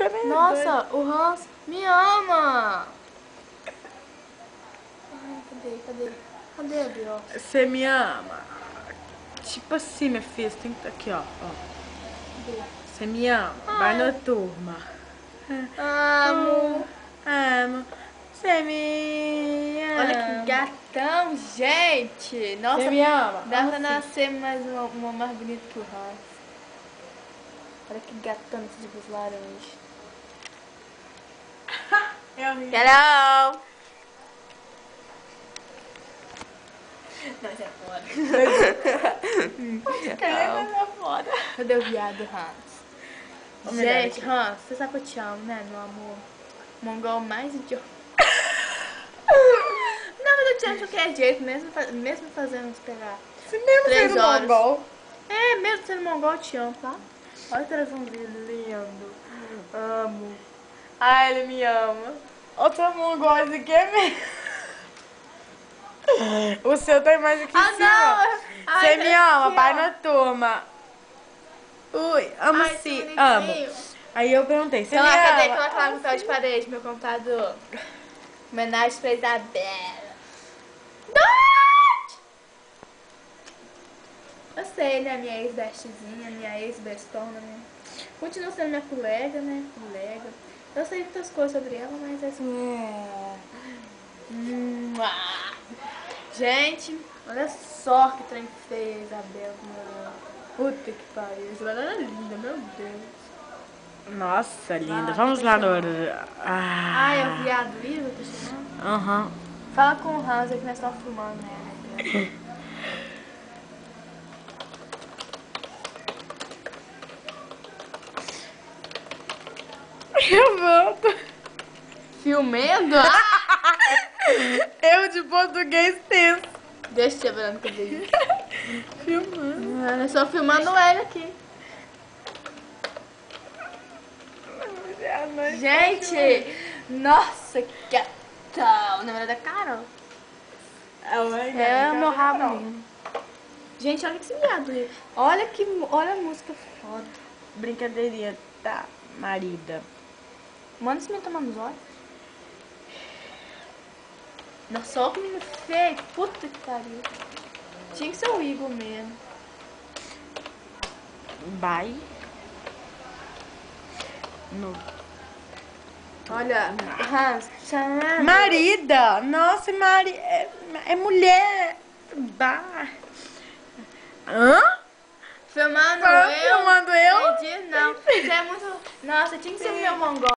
cara bem Nossa, o Hans me ama. Ai, cadê a Biel? Você me ama? Tipo assim, minha filha, você tem que... Aqui, ó. Você me ama? Vai na turma. Amo. Amo. Você me ama. Olha que gatão, gente. Nossa, Você me ama? dá Amo pra sim. nascer mais uma mais bonita que o Hans. Olha que gatão esses olhos laranja. Hello! Não, isso é foda. É foda. Cadê o viado, Hans? Ô, melhor Gente, aqui. Hans, você sabe que eu te amo, né, meu amor? Mongol mais idiota. Não, mas eu te amo de qualquer jeito, mesmo fazendo esperar. Você mesmo 3 sendo horas. mongol. É, mesmo sendo mongol, eu te amo, tá? Olha o coraçãozinho lindo. Amo. Ai, ele me ama. Outro mongol, esse aqui é mesmo. O seu tá mais aqui em cima. Não! Você me ama, aqui, vai ó. na turma. Ui, amo Ai, sim, que amo. bonitinho. Aí eu perguntei, você Então, me cadê ama? aquela clave no papel de parede, meu computador? Homenagem pra Isabela. Eu sei, né? Minha ex-bestzinha, minha ex-bestona, né? Continua sendo minha colega, né? Colega. Eu sei muitas coisas sobre ela, mas assim. Gente, olha só que trem feio, Isabela. Puta que pariu. Isabela era linda, meu Deus. Nossa, linda. Ah, Vamos tá lá no... chamando. Ah, é o viado Isa, tá chamando? Aham. Fala com o Hans aí que nós estamos filmando, né? Eu volto. Filmando? Ah! Eu de português tenso. Deixa eu te ver que eu vi isso. Filmando. Ah, nós estamos filmando ele aqui. Gente, nossa, que gatão. Na verdade é Carol. É o meu rabo mesmo. Gente, olha que esse viado aí. Olha a música foda. Brincadeirinha da marida. Manda esse menino tomar nos olhos. Nossa, olha que menino feio. Puta que pariu. Tinha que ser o Igor mesmo. Vai. No... Olha, Hans, chamando. Marida! Nossa, é mulher. Bah. Hã? Filmando Tá eu. filmando eu? Entendi, não. Você é muito... Nossa, tinha que ser o meu mongol.